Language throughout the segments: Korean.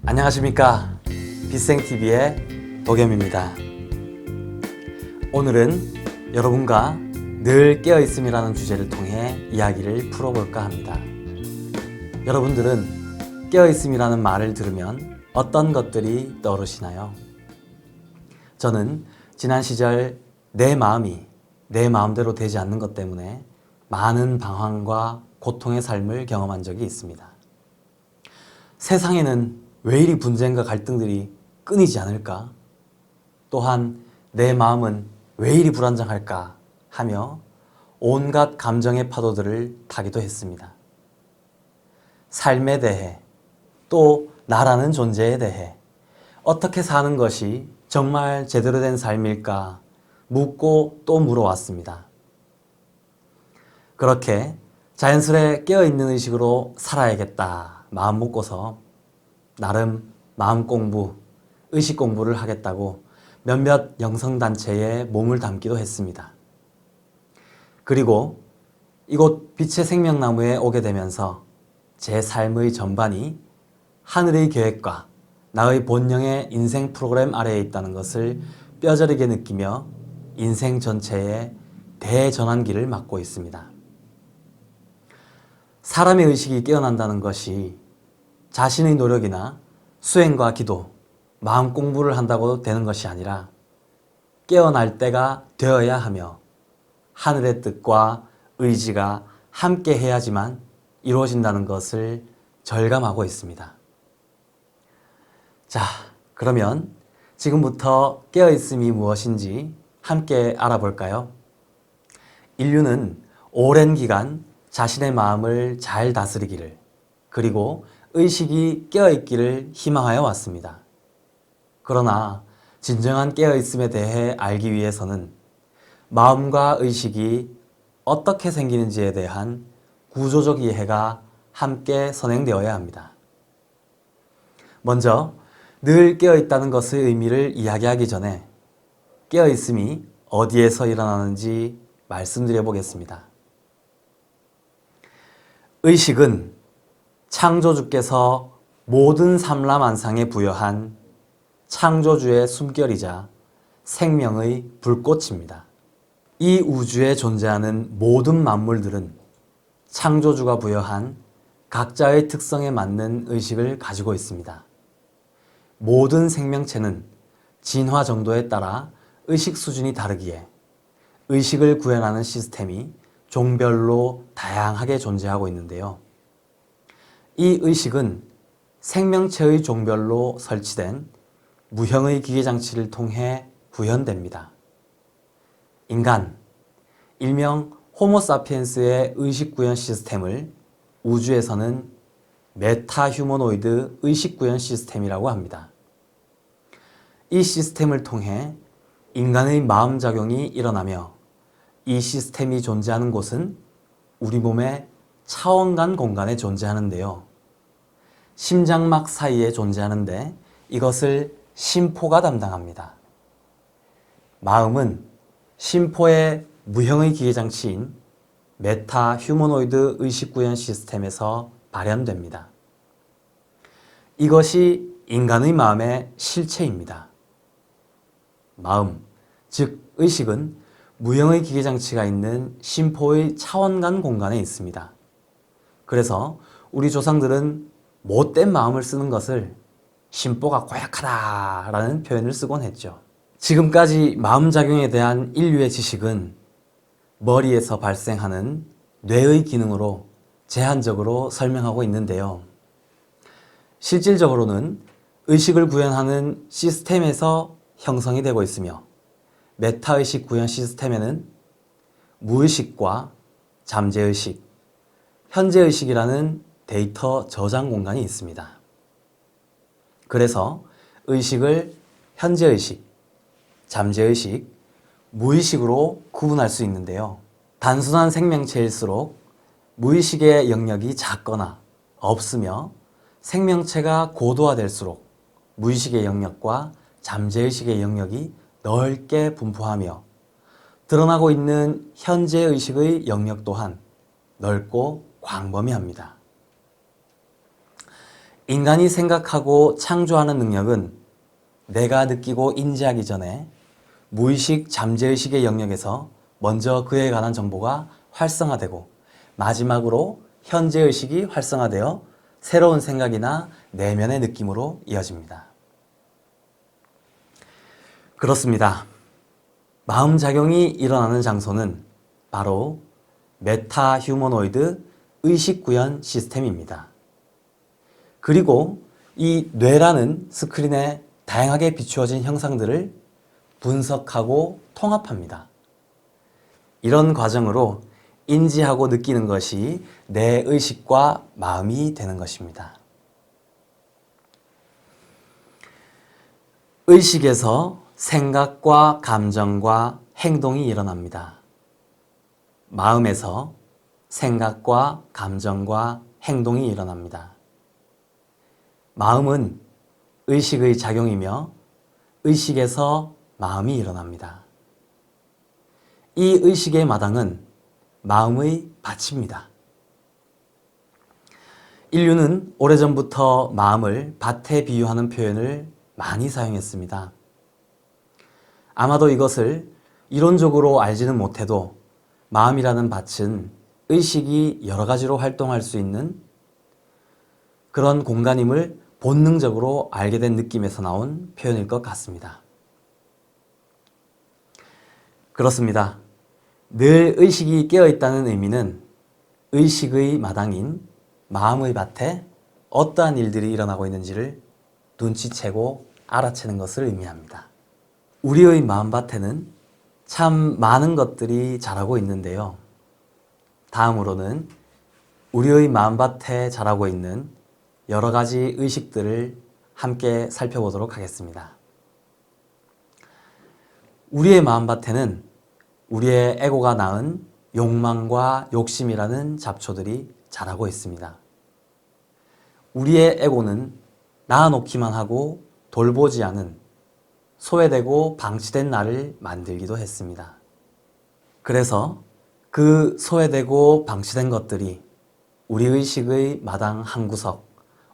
안녕하십니까, 빗생TV의 도겸입니다. 오늘은 여러분과 늘 깨어있음이라는 주제를 통해 이야기를 풀어볼까 합니다. 여러분들은 깨어있음이라는 말을 들으면 어떤 것들이 떠오르시나요? 저는 지난 시절 내 마음이 내 마음대로 되지 않는 것 때문에 많은 방황과 고통의 삶을 경험한 적이 있습니다. 세상에는 왜 이리 분쟁과 갈등들이 끊이지 않을까? 또한 내 마음은 왜 이리 불안정할까? 하며 온갖 감정의 파도들을 타기도 했습니다. 삶에 대해, 또 나라는 존재에 대해 어떻게 사는 것이 정말 제대로 된 삶일까 묻고 또 물어왔습니다. 그렇게 자연스레 깨어있는 의식으로 살아야겠다 마음 먹고서 나름 마음 공부, 의식 공부를 하겠다고 몇몇 영성단체에 몸을 담기도 했습니다. 그리고 이곳 빛의 생명나무에 오게 되면서 제 삶의 전반이 하늘의 계획과 나의 본령의 인생 프로그램 아래에 있다는 것을 뼈저리게 느끼며 인생 전체의 대전환기를 맞고 있습니다. 사람의 의식이 깨어난다는 것이 자신의 노력이나 수행과 기도, 마음 공부를 한다고 되는 것이 아니라 깨어날 때가 되어야 하며 하늘의 뜻과 의지가 함께 해야지만 이루어진다는 것을 절감하고 있습니다. 자, 그러면 지금부터 깨어있음이 무엇인지 함께 알아볼까요? 인류는 오랜 기간 자신의 마음을 잘 다스리기를, 그리고 의식이 깨어있기를 희망하여 왔습니다. 그러나 진정한 깨어있음에 대해 알기 위해서는 마음과 의식이 어떻게 생기는지에 대한 구조적 이해가 함께 선행되어야 합니다. 먼저 늘 깨어있다는 것의 의미를 이야기하기 전에 깨어있음이 어디에서 일어나는지 말씀드려 보겠습니다. 의식은 창조주께서 모든 삼라만상에 부여한 창조주의 숨결이자 생명의 불꽃입니다. 이 우주에 존재하는 모든 만물들은 창조주가 부여한 각자의 특성에 맞는 의식을 가지고 있습니다. 모든 생명체는 진화 정도에 따라 의식 수준이 다르기에 의식을 구현하는 시스템이 종별로 다양하게 존재하고 있는데요. 이 의식은 생명체의 종별로 설치된 무형의 기계장치를 통해 구현됩니다. 인간, 일명 호모사피엔스의 의식 구현 시스템을 우주에서는 메타휴머노이드 의식 구현 시스템이라고 합니다. 이 시스템을 통해 인간의 마음작용이 일어나며 이 시스템이 존재하는 곳은 우리 몸의 차원간 공간에 존재하는데요. 심장막 사이에 존재하는데 이것을 심포가 담당합니다. 마음은 심포의 무형의 기계장치인 메타 휴머노이드 의식구현 시스템에서 발현됩니다. 이것이 인간의 마음의 실체입니다. 마음, 즉 의식은 무형의 기계장치가 있는 심포의 차원간 공간에 있습니다. 그래서 우리 조상들은 못된 마음을 쓰는 것을 심보가 고약하다라는 표현을 쓰곤 했죠. 지금까지 마음작용에 대한 인류의 지식은 머리에서 발생하는 뇌의 기능으로 제한적으로 설명하고 있는데요. 실질적으로는 의식을 구현하는 시스템에서 형성이 되고 있으며 메타의식 구현 시스템에는 무의식과 잠재의식, 현재의식이라는 데이터 저장 공간이 있습니다. 그래서 의식을 현재의식, 잠재의식, 무의식으로 구분할 수 있는데요. 단순한 생명체일수록 무의식의 영역이 작거나 없으며 생명체가 고도화될수록 무의식의 영역과 잠재의식의 영역이 넓게 분포하며 드러나고 있는 현재의식의 영역 또한 넓고 광범위합니다. 인간이 생각하고 창조하는 능력은 내가 느끼고 인지하기 전에 무의식 잠재의식의 영역에서 먼저 그에 관한 정보가 활성화되고 마지막으로 현재의식이 활성화되어 새로운 생각이나 내면의 느낌으로 이어집니다. 그렇습니다. 마음작용이 일어나는 장소는 바로 메타 휴머노이드 의식구현 시스템입니다. 그리고 이 뇌라는 스크린에 다양하게 비추어진 형상들을 분석하고 통합합니다. 이런 과정으로 인지하고 느끼는 것이 내 의식과 마음이 되는 것입니다. 의식에서 생각과 감정과 행동이 일어납니다. 마음에서 생각과 감정과 행동이 일어납니다. 마음은 의식의 작용이며 의식에서 마음이 일어납니다. 이 의식의 마당은 마음의 밭입니다. 인류는 오래전부터 마음을 밭에 비유하는 표현을 많이 사용했습니다. 아마도 이것을 이론적으로 알지는 못해도 마음이라는 밭은 의식이 여러 가지로 활동할 수 있는 그런 공간임을 본능적으로 알게 된 느낌에서 나온 표현일 것 같습니다. 그렇습니다. 늘 의식이 깨어있다는 의미는 의식의 마당인 마음의 밭에 어떠한 일들이 일어나고 있는지를 눈치채고 알아채는 것을 의미합니다. 우리의 마음밭에는 참 많은 것들이 자라고 있는데요. 다음으로는 우리의 마음밭에 자라고 있는 여러 가지 의식들을 함께 살펴보도록 하겠습니다. 우리의 마음밭에는 우리의 에고가 낳은 욕망과 욕심이라는 잡초들이 자라고 있습니다. 우리의 에고는 낳아놓기만 하고 돌보지 않은 소외되고 방치된 나를 만들기도 했습니다. 그래서 그 소외되고 방치된 것들이 우리 의식의 마당 한구석,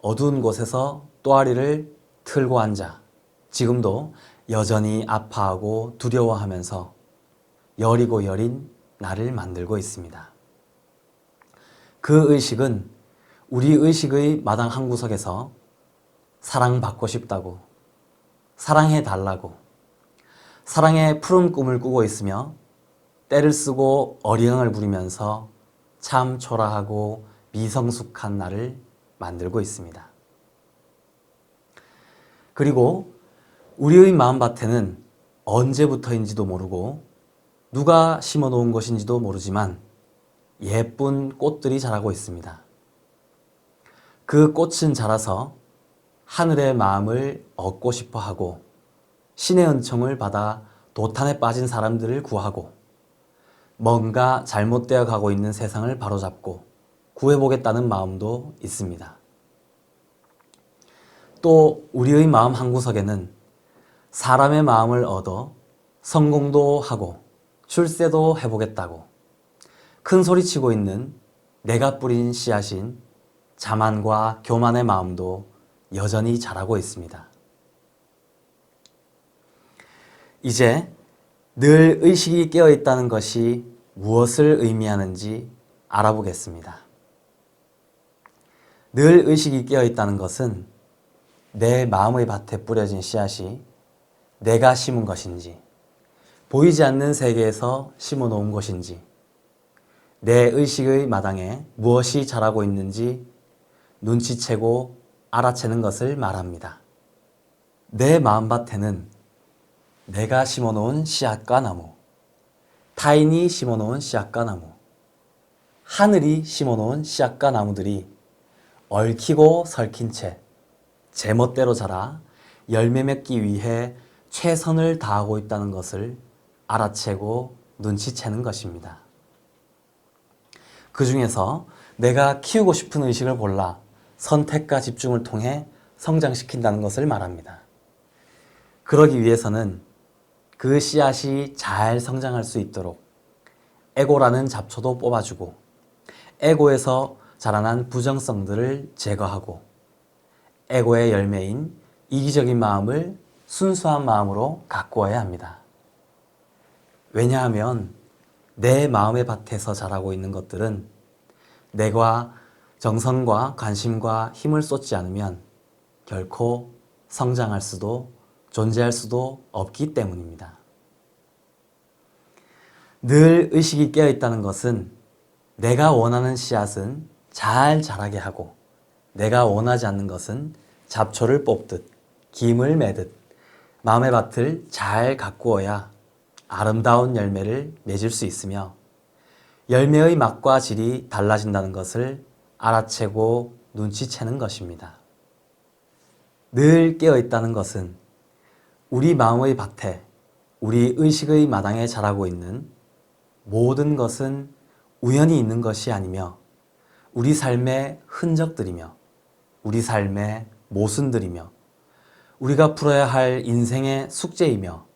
어두운 곳에서 또아리를 틀고 앉아 지금도 여전히 아파하고 두려워하면서 여리고 여린 나를 만들고 있습니다. 그 의식은 우리 의식의 마당 한구석에서 사랑받고 싶다고, 사랑해달라고, 사랑의 푸른 꿈을 꾸고 있으며 때를 쓰고 어리광을 부리면서 참 초라하고 미성숙한 나를 만들고 있습니다. 그리고 우리의 마음밭에는 언제부터인지도 모르고 누가 심어놓은 것인지도 모르지만 예쁜 꽃들이 자라고 있습니다. 그 꽃은 자라서 하늘의 마음을 얻고 싶어 하고 신의 은총을 받아 도탄에 빠진 사람들을 구하고 뭔가 잘못되어 가고 있는 세상을 바로잡고 구해보겠다는 마음도 있습니다. 또 우리의 마음 한구석에는 사람의 마음을 얻어 성공도 하고 출세도 해보겠다고 큰 소리치고 있는 내가 뿌린 씨앗인 자만과 교만의 마음도 여전히 자라고 있습니다. 이제 늘 의식이 깨어있다는 것이 무엇을 의미하는지 알아보겠습니다. 늘 의식이 깨어있다는 것은 내 마음의 밭에 뿌려진 씨앗이 내가 심은 것인지, 보이지 않는 세계에서 심어 놓은 것인지, 내 의식의 마당에 무엇이 자라고 있는지 눈치채고 알아채는 것을 말합니다. 내 마음밭에는 내가 심어놓은 씨앗과 나무, 타인이 심어놓은 씨앗과 나무, 하늘이 심어놓은 씨앗과 나무들이 얽히고 설킨 채 제멋대로 자라 열매 맺기 위해 최선을 다하고 있다는 것을 알아채고 눈치채는 것입니다. 그 중에서 내가 키우고 싶은 의식을 골라 선택과 집중을 통해 성장시킨다는 것을 말합니다. 그러기 위해서는 그 씨앗이 잘 성장할 수 있도록 에고라는 잡초도 뽑아주고 에고에서 자라난 부정성들을 제거하고 에고의 열매인 이기적인 마음을 순수한 마음으로 가꾸어야 합니다. 왜냐하면 내 마음의 밭에서 자라고 있는 것들은 내가 정성과 관심과 힘을 쏟지 않으면 결코 성장할 수도 존재할 수도 없기 때문입니다. 늘 의식이 깨어있다는 것은 내가 원하는 씨앗은 잘 자라게 하고 내가 원하지 않는 것은 잡초를 뽑듯 김을 매듯 마음의 밭을 잘 가꾸어야 아름다운 열매를 맺을 수 있으며 열매의 맛과 질이 달라진다는 것을 알아채고 눈치채는 것입니다. 늘 깨어있다는 것은 우리 마음의 밭에, 우리 의식의 마당에 자라고 있는 모든 것은 우연히 있는 것이 아니며 우리 삶의 흔적들이며 우리 삶의 모순들이며 우리가 풀어야 할 인생의 숙제이며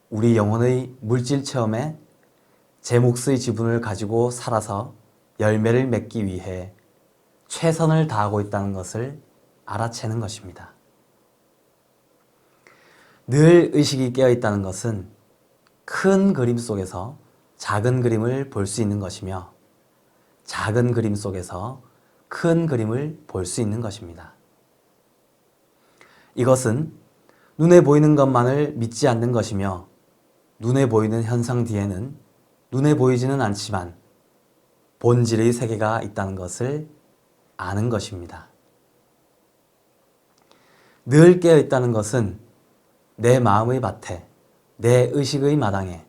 우리 영혼의 물질 체험에 제 몫의 지분을 가지고 살아서 열매를 맺기 위해 최선을 다하고 있다는 것을 알아채는 것입니다. 늘 의식이 깨어있다는 것은 큰 그림 속에서 작은 그림을 볼 수 있는 것이며 작은 그림 속에서 큰 그림을 볼 수 있는 것입니다. 이것은 눈에 보이는 것만을 믿지 않는 것이며 눈에 보이는 현상 뒤에는 눈에 보이지는 않지만 본질의 세계가 있다는 것을 아는 것입니다. 늘 깨어있다는 것은 내 마음의 밭에, 내 의식의 마당에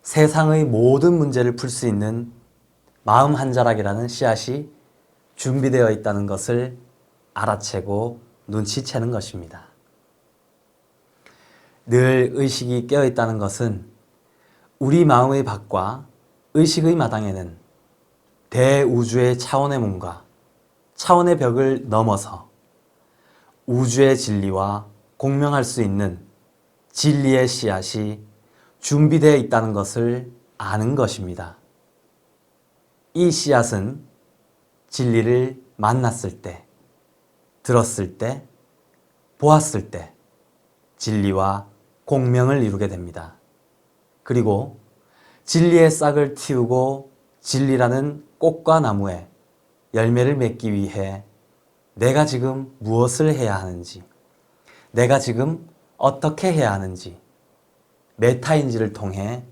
세상의 모든 문제를 풀 수 있는 마음 한 자락이라는 씨앗이 준비되어 있다는 것을 알아채고 눈치채는 것입니다. 늘 의식이 깨어있다는 것은 우리 마음의 밭과 의식의 마당에는 대우주의 차원의 문과 차원의 벽을 넘어서 우주의 진리와 공명할 수 있는 진리의 씨앗이 준비되어 있다는 것을 아는 것입니다. 이 씨앗은 진리를 만났을 때, 들었을 때, 보았을 때 진리와 공명을 이루게 됩니다. 그리고 진리의 싹을 틔우고 진리라는 꽃과 나무에 열매를 맺기 위해 내가 지금 무엇을 해야 하는지, 내가 지금 어떻게 해야 하는지, 메타인지를 통해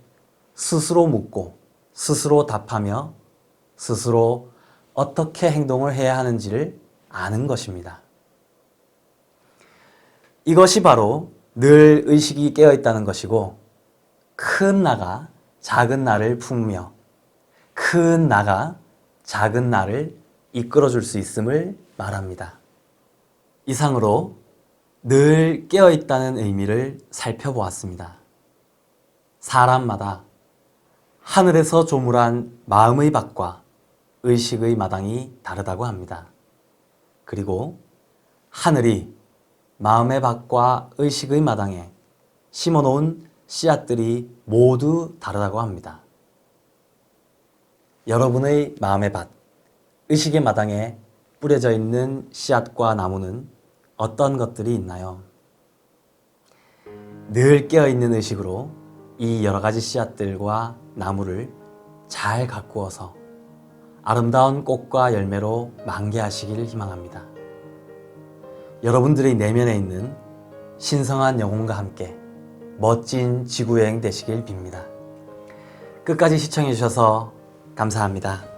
스스로 묻고 스스로 답하며 스스로 어떻게 행동을 해야 하는지를 아는 것입니다. 이것이 바로 늘 의식이 깨어있다는 것이고 큰 나가 작은 나를 품으며 큰 나가 작은 나를 이끌어줄 수 있음을 말합니다. 이상으로 늘 깨어있다는 의미를 살펴보았습니다. 사람마다 하늘에서 조물한 마음의 밭과 의식의 마당이 다르다고 합니다. 그리고 하늘이 마음의 밭과 의식의 마당에 심어놓은 씨앗들이 모두 다르다고 합니다. 여러분의 마음의 밭, 의식의 마당에 뿌려져 있는 씨앗과 나무는 어떤 것들이 있나요? 늘 깨어있는 의식으로 이 여러 가지 씨앗들과 나무를 잘 가꾸어서 아름다운 꽃과 열매로 만개하시기를 희망합니다. 여러분들의 내면에 있는 신성한 영혼과 함께 멋진 지구여행 되시길 빕니다. 끝까지 시청해 주셔서 감사합니다.